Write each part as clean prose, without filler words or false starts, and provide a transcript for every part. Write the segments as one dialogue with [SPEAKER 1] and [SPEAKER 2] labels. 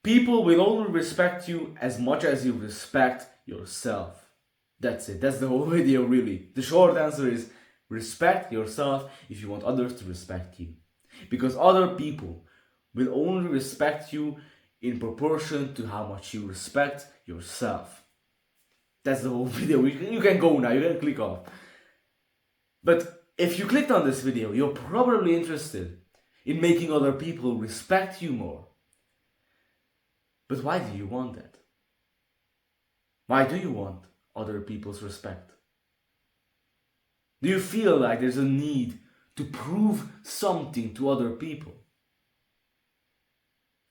[SPEAKER 1] People will only respect you as much as you respect yourself. That's it. That's the whole video, really. The short answer is respect yourself if you want others to respect you. Because other people will only respect you in proportion to how much you respect yourself. That's the whole video. You can go now, you can click off. But if you clicked on this video, you're probably interested in making other people respect you more. But why do you want that? Why do you want other people's respect? Do you feel like there's a need to prove something to other people?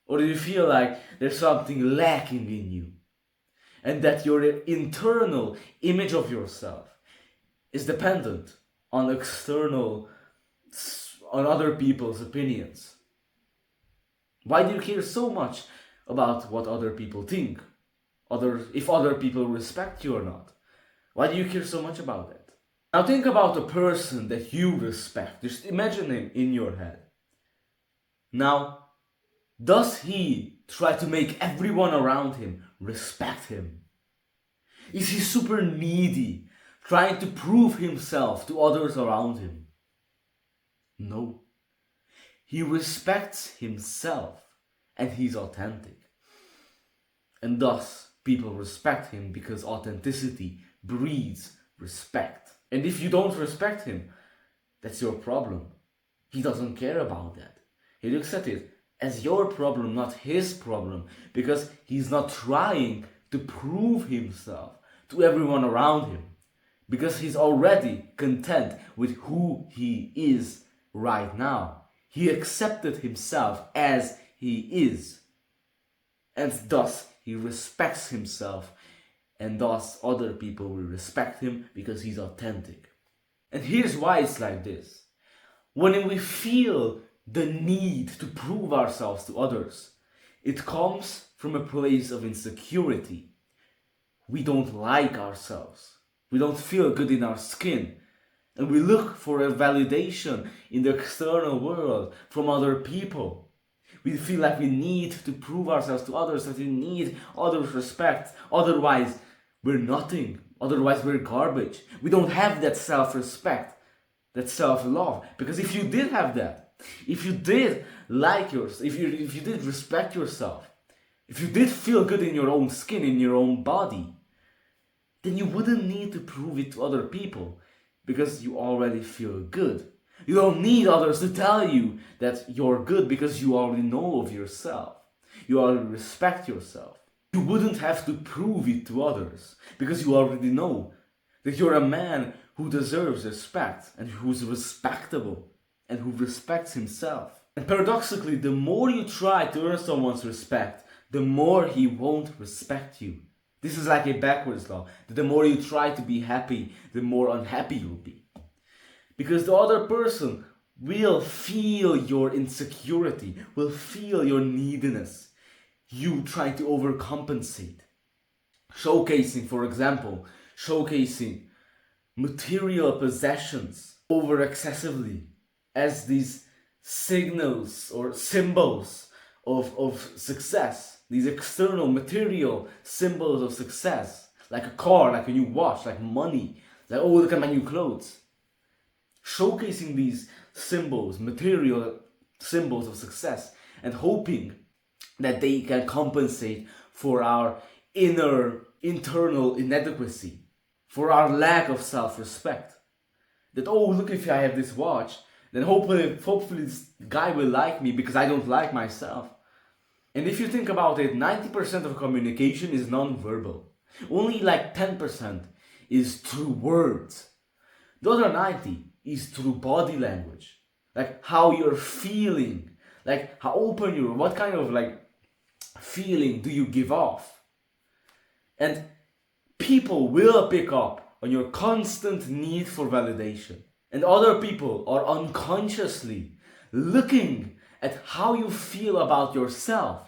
[SPEAKER 1] Or do you feel like there's something lacking in you? And that your internal image of yourself is dependent on other people's opinions? Why do you care so much about what other people think? If other people respect you or not? Why do you care so much about that? Now think about a person that you respect. Just imagine him in your head. Now, does he try to make everyone around him respect him? Is he super needy, trying to prove himself to others around him? No. He respects himself and he's authentic. And thus, people respect him because authenticity breeds respect. And if you don't respect him, that's your problem. He doesn't care about that. He looks at it as your problem, not his problem, because he's not trying to prove himself to everyone around him, because he's already content with who he is right now. He accepted himself as he is, and thus he respects himself, and thus other people will respect him because he's authentic. And here's why it's like this. When we feel the need to prove ourselves to others, it comes from a place of insecurity. We don't like ourselves. We don't feel good in our skin. And we look for a validation in the external world from other people. We feel like we need to prove ourselves to others, that we need others' respect. Otherwise, we're nothing. Otherwise, we're garbage. We don't have that self-respect, that self-love. Because if you did have that, if you did like yourself, if you did respect yourself, if you did feel good in your own skin, in your own body, then you wouldn't need to prove it to other people because you already feel good. You don't need others to tell you that you're good because you already know of yourself. You already respect yourself. You wouldn't have to prove it to others because you already know that you're a man who deserves respect and who's respectable and who respects himself. And paradoxically, the more you try to earn someone's respect, the more he won't respect you. This is like a backwards law. The more you try to be happy, the more unhappy you'll be. Because the other person will feel your insecurity, will feel your neediness. You try to overcompensate. Showcasing, for example, material possessions over excessively as these signals or symbols of success. These external material symbols of success, like a car, like a new watch, like money, like, oh, look at my new clothes. Showcasing these symbols, material symbols of success, and hoping that they can compensate for our internal inadequacy, for our lack of self-respect. That, oh, look, if I have this watch, then hopefully this guy will like me because I don't like myself. And if you think about it, 90% of communication is non-verbal. Only like 10% is through words. The other 90 is through body language. Like how you're feeling, like how open you are, what kind of like feeling do you give off? And people will pick up on your constant need for validation. And other people are unconsciously looking at how you feel about yourself,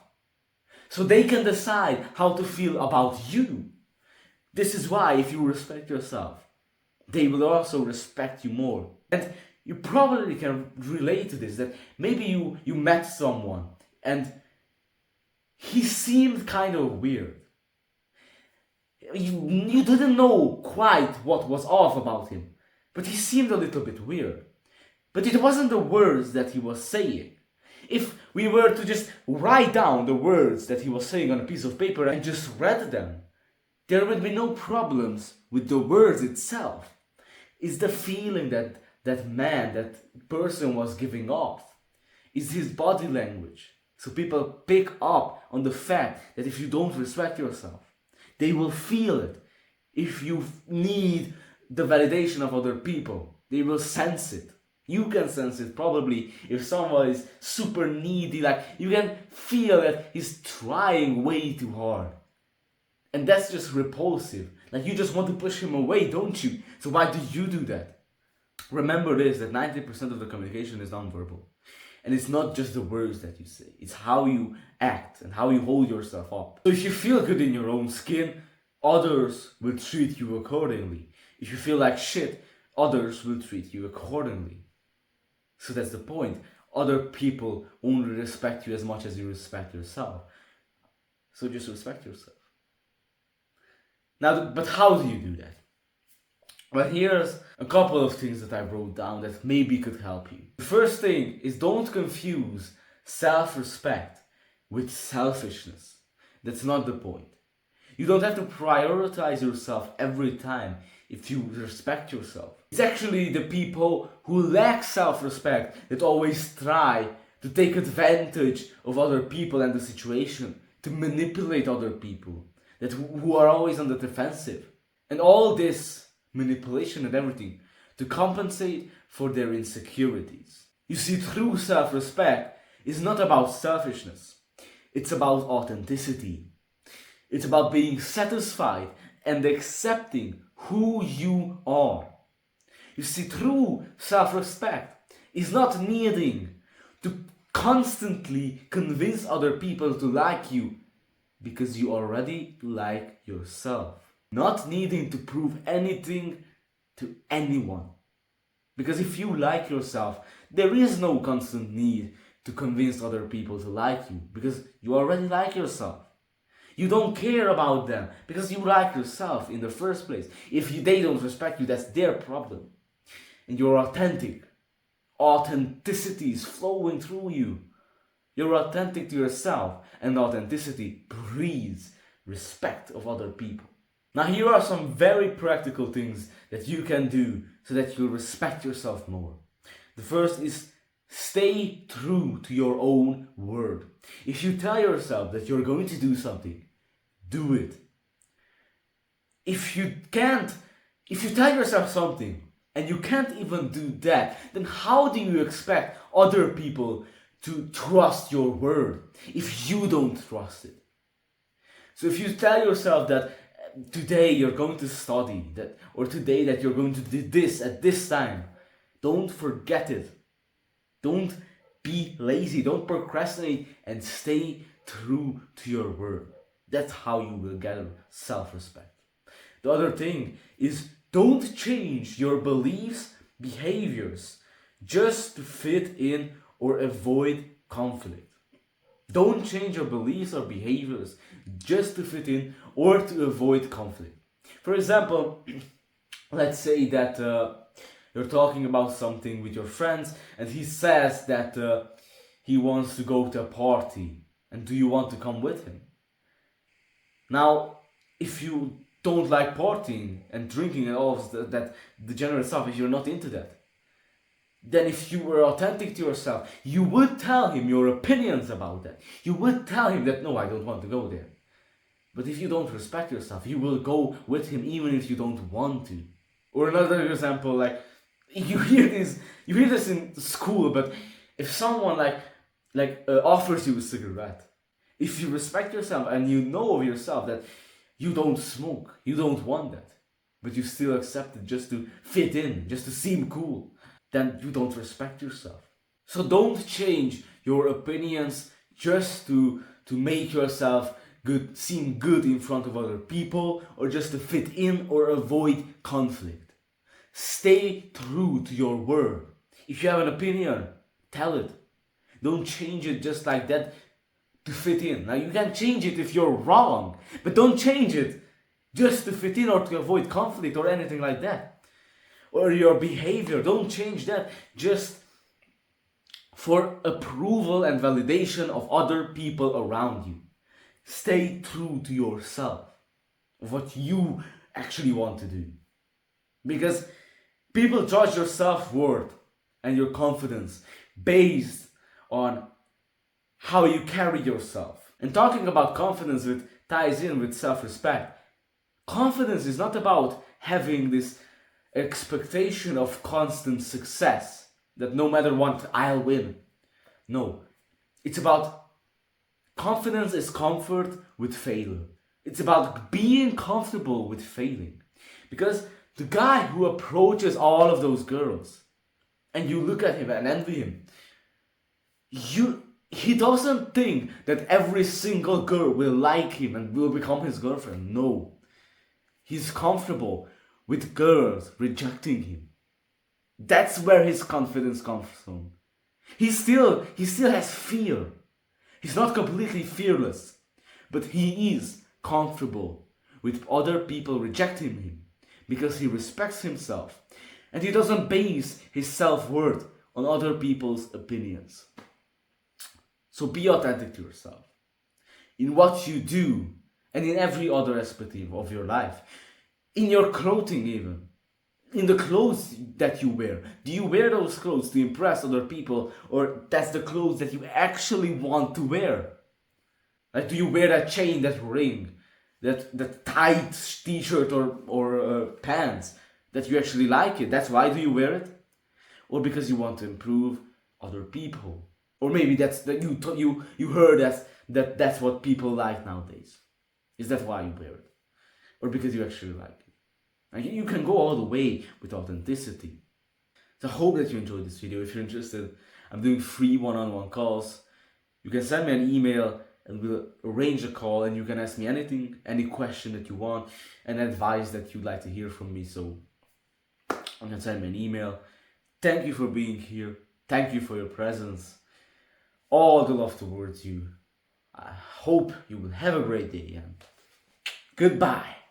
[SPEAKER 1] so they can decide how to feel about you. This is why if you respect yourself, they will also respect you more. And you probably can relate to this, that maybe you met someone and he seemed kind of weird. You didn't know quite what was off about him, but he seemed a little bit weird. But it wasn't the words that he was saying. If we were to just write down the words that he was saying on a piece of paper and just read them, there would be no problems with the words itself. It's the feeling that that person was giving off. It's his body language. So people pick up on the fact that if you don't respect yourself, they will feel it. If you need the validation of other people, they will sense it. You can sense it probably if someone is super needy, like you can feel that he's trying way too hard. And that's just repulsive. Like you just want to push him away, don't you? So why do you do that? Remember this, that 90% of the communication is nonverbal. And it's not just the words that you say, it's how you act and how you hold yourself up. So if you feel good in your own skin, others will treat you accordingly. If you feel like shit, others will treat you accordingly. So that's the point. Other people only respect you as much as you respect yourself. So just respect yourself. Now, but how do you do that? Well, here's a couple of things that I wrote down that maybe could help you. The first thing is, don't confuse self-respect with selfishness. That's not the point. You don't have to prioritize yourself every time if you respect yourself. It's actually the people who lack self-respect that always try to take advantage of other people and the situation, to manipulate other people, who are always on the defensive. And all this manipulation and everything to compensate for their insecurities. You see, true self-respect is not about selfishness. It's about authenticity. It's about being satisfied and accepting who you are. You see, true self-respect is not needing to constantly convince other people to like you because you already like yourself. Not needing to prove anything to anyone. Because if you like yourself, there is no constant need to convince other people to like you because you already like yourself. You don't care about them because you like yourself in the first place. If they don't respect you, that's their problem. And you're authentic. Authenticity is flowing through you. You're authentic to yourself, and authenticity breeds respect of other people. Now here are some very practical things that you can do so that you respect yourself more. The first is stay true to your own word. If you tell yourself that you're going to do something, do it. If you tell yourself something and you can't even do that, then how do you expect other people to trust your word if you don't trust it? So if you tell yourself that today you're going to study, or today that you're going to do this at this time, don't forget it. Don't be lazy, don't procrastinate, and stay true to your word. That's how you will get self-respect. The other thing is, don't change your beliefs, behaviors, just to fit in or avoid conflict. Don't change your beliefs or behaviors just to fit in or to avoid conflict. For example, let's say that you're talking about something with your friends and he says that he wants to go to a party, and do you want to come with him? Now, if you don't like partying and drinking and all of that degenerate stuff, if you're not into that, then if you were authentic to yourself, you would tell him your opinions about that. You would tell him that, no, I don't want to go there. But if you don't respect yourself, you will go with him even if you don't want to. Or another example, like, you hear this in school, but if someone offers you a cigarette, if you respect yourself and you know of yourself that you don't smoke, you don't want that, but you still accept it just to fit in, just to seem cool, then you don't respect yourself. So don't change your opinions just to make yourself seem good in front of other people, or just to fit in or avoid conflict. Stay true to your word. If you have an opinion, tell it. Don't change it just like that to fit in. Now you can change it if you're wrong, but don't change it just to fit in or to avoid conflict or anything like that. Or your behavior, don't change that just for approval and validation of other people around you. Stay true to yourself, what you actually want to do. Because people judge your self-worth and your confidence based on how you carry yourself. And talking about confidence ties in with self-respect. Confidence is not about having this expectation of constant success, that no matter what, I'll win. No, it's about confidence is comfort with failure. It's about being comfortable with failing. Because the guy who approaches all of those girls, and you look at him and envy him, he doesn't think that every single girl will like him and will become his girlfriend. No. He's comfortable with girls rejecting him. That's where his confidence comes from. He still has fear. He's not completely fearless, but he is comfortable with other people rejecting him because he respects himself and he doesn't base his self-worth on other people's opinions. So be authentic to yourself in what you do and in every other aspect of your life. In your clothing even. In the clothes that you wear. Do you wear those clothes to impress other people, or that's the clothes that you actually want to wear? Like, do you wear that chain, that ring, that tight t-shirt or pants that you actually like it? That's why do you wear it? Or because you want to improve other people? Or maybe that's that you heard that's what people like nowadays. Is that why you wear it? Or because you actually like it? And you can go all the way with authenticity. So I hope that you enjoyed this video. If you're interested, I'm doing free one-on-one calls. You can send me an email and we'll arrange a call, and you can ask me anything, any question that you want, and advice that you'd like to hear from me. So you can send me an email. Thank you for being here. Thank you for your presence. All the love towards you. I hope you will have a great day and goodbye.